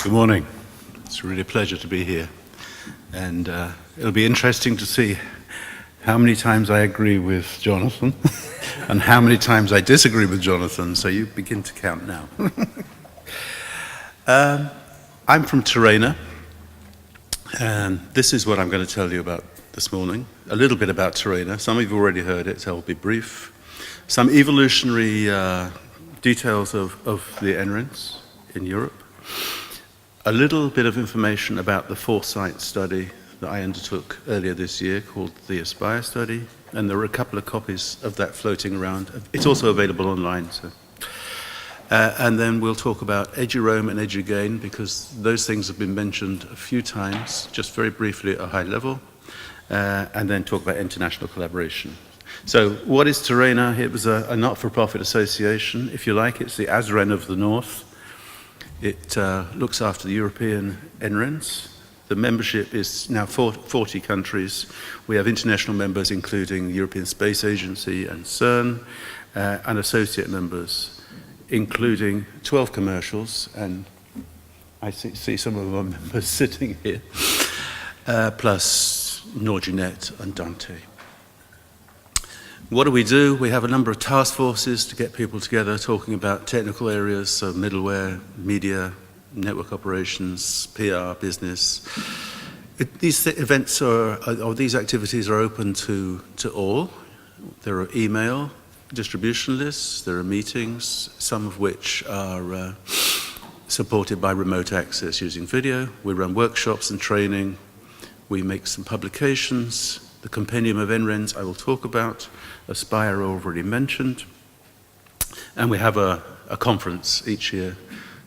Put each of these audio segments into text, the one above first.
Good morning. It's really a pleasure to be here. And it'll be interesting to see how many times I agree with Jonathan and how many times I disagree with Jonathan, so you begin to count now. I'm from TERENA, and this is what I'm going to tell you about this morning. A little bit about TERENA. Some of you have already heard it, so I'll be brief. Some evolutionary details of the ASRENs in Europe. A little bit of information about the foresight study that I undertook earlier this year called the ASPIRE study, and there are a couple of copies of that floating around. It's also available online. So. And then we'll talk about EduRoam and EduGain, because those things have been mentioned a few times, just very briefly at a high level, and then talk about international collaboration. So what is TERENA? It was a not-for-profit association, if you like. It's the ASREN of the North. It looks after the European ASRENs. The membership is now 40 countries. We have international members, including the European Space Agency and CERN, and associate members, including 12 commercials, and I see some of our members sitting here, plus Norginet and Dante. What do? We have a number of task forces to get people together talking about technical areas, so middleware, media, network operations, PR, business. These events or these activities are open to all. There are email distribution lists, there are meetings, some of which are supported by remote access using video. We run workshops and training. We make some publications. The compendium of ASRENs I will talk about. ASPIRE already mentioned. And we have a conference each year.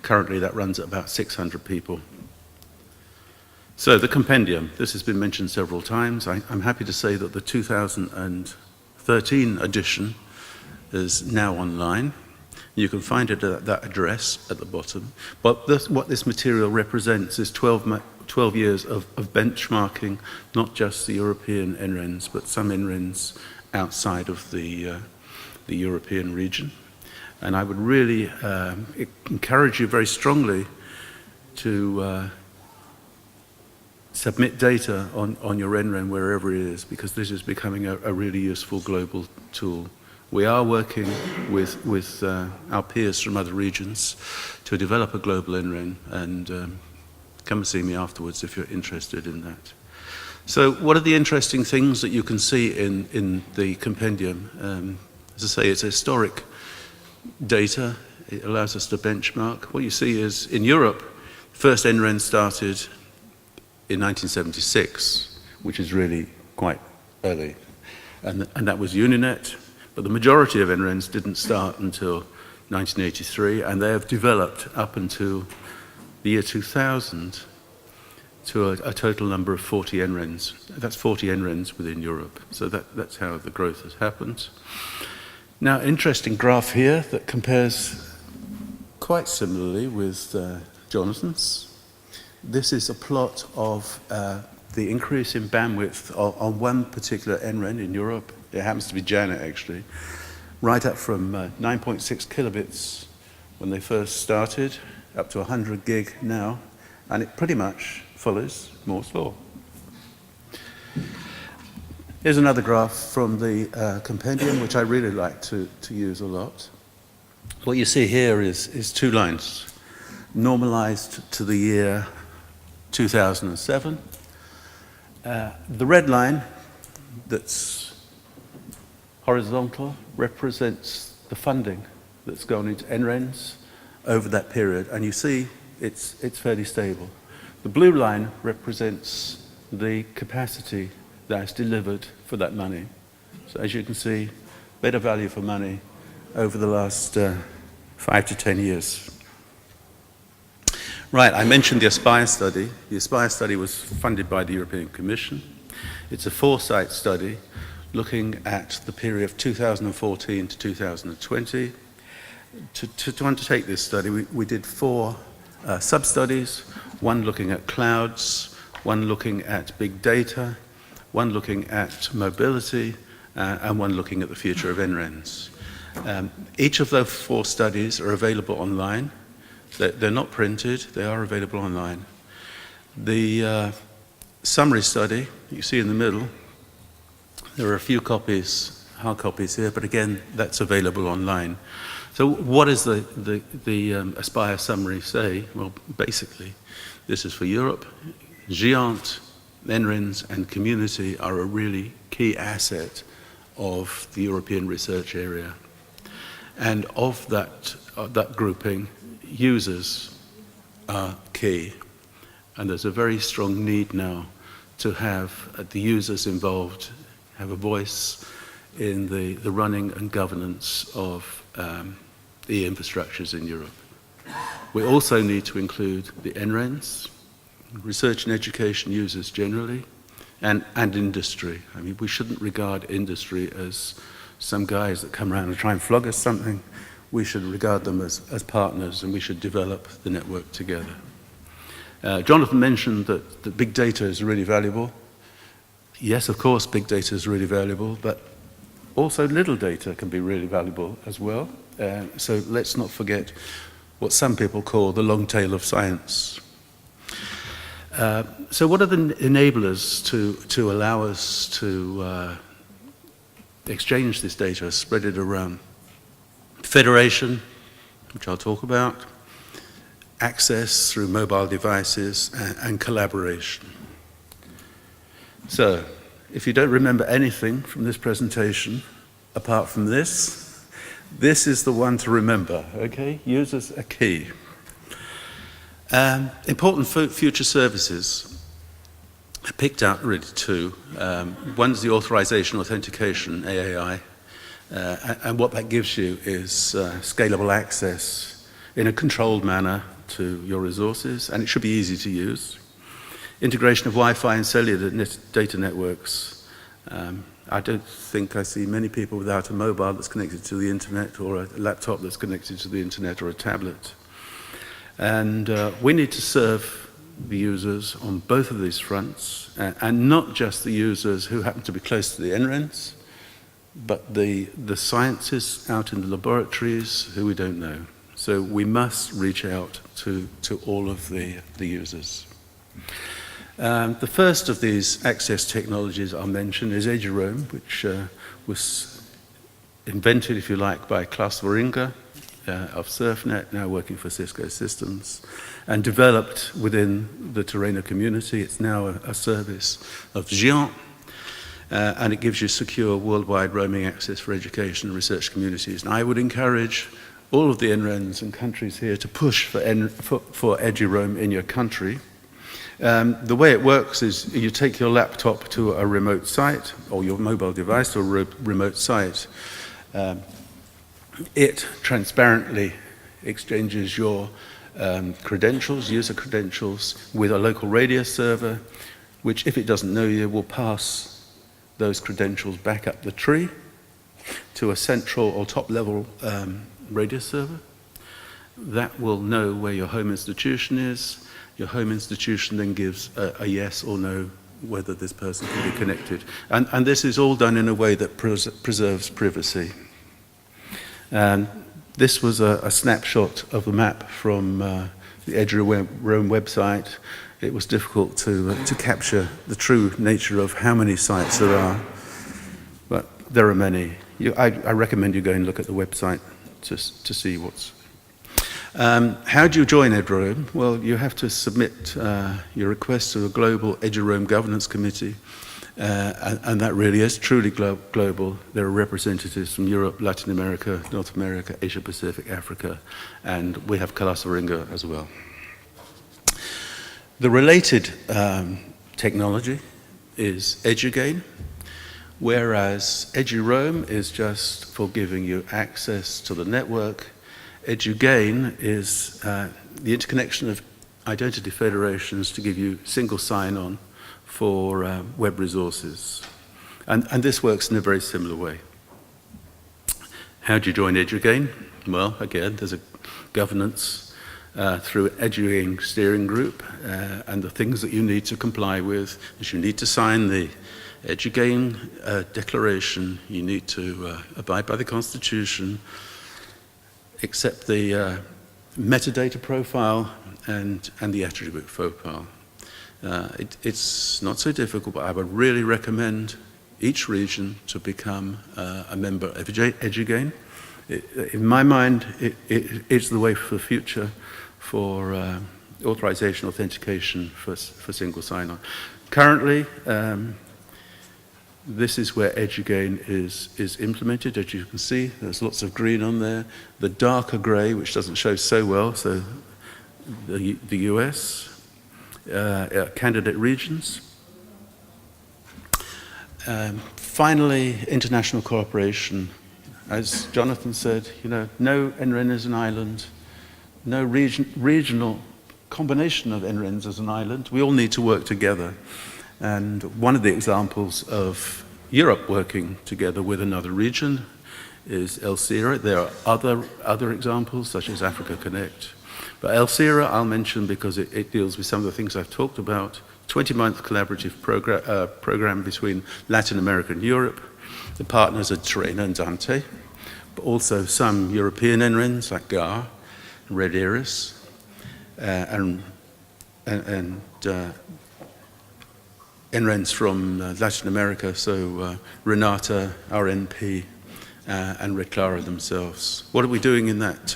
Currently that runs at about 600 people. So the compendium, this has been mentioned several times. I'm happy to say that the 2013 edition is now online. You can find it at that address at the bottom. But what this material represents is 12 years of benchmarking, not just the European ASRENs, but some ASRENs outside of the European region. And I would really encourage you very strongly to submit data on your ASREN wherever it is, because this is becoming a really useful global tool. We are working with our peers from other regions to develop a global ASREN, and come and see me afterwards if you're interested in that. So what are the interesting things that you can see in the compendium? As I say, it's historic data. It allows us to benchmark. What you see is, in Europe, first ASREN started in 1976, which is really quite early. And that was Uninet. But the majority of ASRENs didn't start until 1983, and they have developed up until the year 2000 to a total number of 40 ASRENs. That's 40 ASRENs within Europe. So that's how the growth has happened. Now, interesting graph here that compares quite similarly with Jonathan's. This is a plot of the increase in bandwidth on one particular ASREN in Europe. It happens to be Janet, actually. Right up from 9.6 kilobits when they first started, up to 100 gig now, and it pretty much follows Moore's law. Here's another graph from the compendium, which I really like to use a lot. What you see here is two lines, normalized to the year 2007. The red line that's horizontal represents the funding that's gone into ASRENs over that period, and you see it's fairly stable. The blue line represents the capacity that's delivered for that money. So as you can see, better value for money over the last 5 to 10 years. Right, I mentioned the ASPIRE study. The ASPIRE study was funded by the European Commission. It's a foresight study looking at the period of 2014 to 2020. To undertake this study, we did 4 sub-studies, one looking at clouds, one looking at big data, one looking at mobility, and one looking at the future of ASRENs. Each of those 4 studies are available online. They're not printed, they are available online. The summary study, you see in the middle, there are a few copies, hard copies here, but again, that's available online. So what does the Aspire summary say? Well, basically, this is for Europe. GÉANT, NRENs, and community are a really key asset of the European research area. And of that grouping, users are key. And there's a very strong need now to have the users involved, have a voice in the running and governance of the infrastructures in Europe. We also need to include the NRENs, research and education users generally, and industry. I mean, we shouldn't regard industry as some guys that come around and try and flog us something. We should regard them as partners, and we should develop the network together. Jonathan mentioned that big data is really valuable. Yes, of course, big data is really valuable, but also little data can be really valuable as well. So let's not forget what some people call the long tail of science. So what are the enablers to allow us to exchange this data, spread it around? Federation, which I'll talk about, access through mobile devices, and collaboration. So, if you don't remember anything from this presentation, apart from this is the one to remember, okay? Users are key. Important future services. I picked out really two. One's the authorization authentication, AAI, and what that gives you is scalable access in a controlled manner to your resources, and it should be easy to use. Integration of Wi-Fi and cellular data networks. I don't think I see many people without a mobile that's connected to the internet, or a laptop that's connected to the internet, or a tablet. And we need to serve the users on both of these fronts, and not just the users who happen to be close to the NRENs, but the scientists out in the laboratories who we don't know. So we must reach out to all of the users. The first of these access technologies I'll mention is EduRoam, which was invented, if you like, by Klaus Waringa of SurfNet, now working for Cisco Systems, and developed within the TERENA community. It's now a service of GÉANT, and it gives you secure worldwide roaming access for education and research communities. And I would encourage all of the NRENs and countries here to push for EduRoam in your country. The way it works is you take your laptop to a remote site, or your mobile device to a remote site. It transparently exchanges your credentials, user credentials, with a local radio server, which, if it doesn't know you, will pass those credentials back up the tree to a central or top-level radio server. That will know where your home institution is. Your home institution then gives a yes or no whether this person can be connected. And this is all done in a way that preserves privacy. This was a snapshot of a map from the EduRoam website. It was difficult to capture the true nature of how many sites there are, but there are many. I recommend you go and look at the website to see what's. How do you join EduRoam? Well, you have to submit your request to a global EduRoam governance committee, and that really is truly global. There are representatives from Europe, Latin America, North America, Asia Pacific, Africa, and we have Klaus Waringa as well. The related technology is EduGain, whereas EduRoam is just for giving you access to the network. EduGain is the interconnection of identity federations to give you single sign-on for web resources. And this works in a very similar way. How do you join EduGain? Well, again, there's a governance through an EduGain steering group, and the things that you need to comply with is you need to sign the EduGain declaration, you need to abide by the Constitution, accept the metadata profile and the attribute profile. It's not so difficult, but I would really recommend each region to become a member of EduGain. In my mind, it's the way for the future for authorization, authentication for single sign-on. Currently, this is where EduGain is implemented. As you can see, there's lots of green on there. The darker gray, which doesn't show so well, so the US, candidate regions. Finally, international cooperation. As Jonathan said, no NREN is an island, no regional combination of NRENs as an island. We all need to work together. And one of the examples of Europe working together with another region is ELSERA. There are other examples, such as Africa Connect. But ELSERA I'll mention because it deals with some of the things I've talked about. 20-month collaborative program between Latin America and Europe. The partners are TERENA and Dante, but also some European NRENs like GAR, Red Iris, and NRENs from Latin America, so Renata, RNP, and Red Clara themselves. What are we doing in that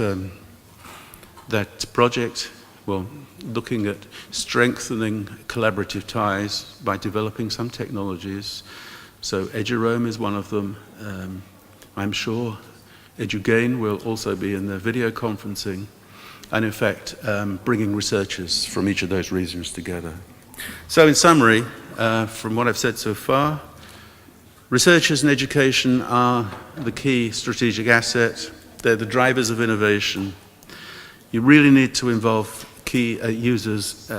project? Well, looking at strengthening collaborative ties by developing some technologies. So EduRoam is one of them. I'm sure EduGain will also be in the video conferencing, and in fact, bringing researchers from each of those regions together. So in summary, from what I've said so far, researchers and education are the key strategic asset. They're the drivers of innovation. You really need to involve key users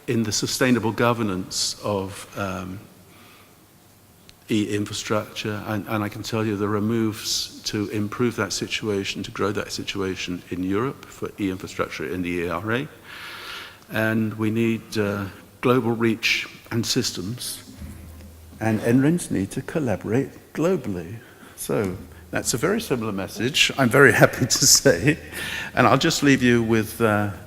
in the sustainable governance of e-infrastructure, and I can tell you there are moves to improve that situation, to grow that situation in Europe for e-infrastructure in the ERA, and we need global reach and systems, and NRENs need to collaborate globally. So that's a very similar message, I'm very happy to say. And I'll just leave you with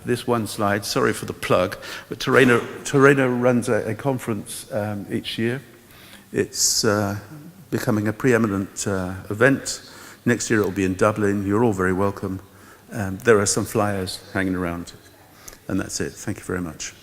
this one slide. Sorry for the plug, but TERENA runs a conference each year. It's becoming a preeminent event. Next year it will be in Dublin. You're all very welcome. There are some flyers hanging around. And that's it. Thank you very much.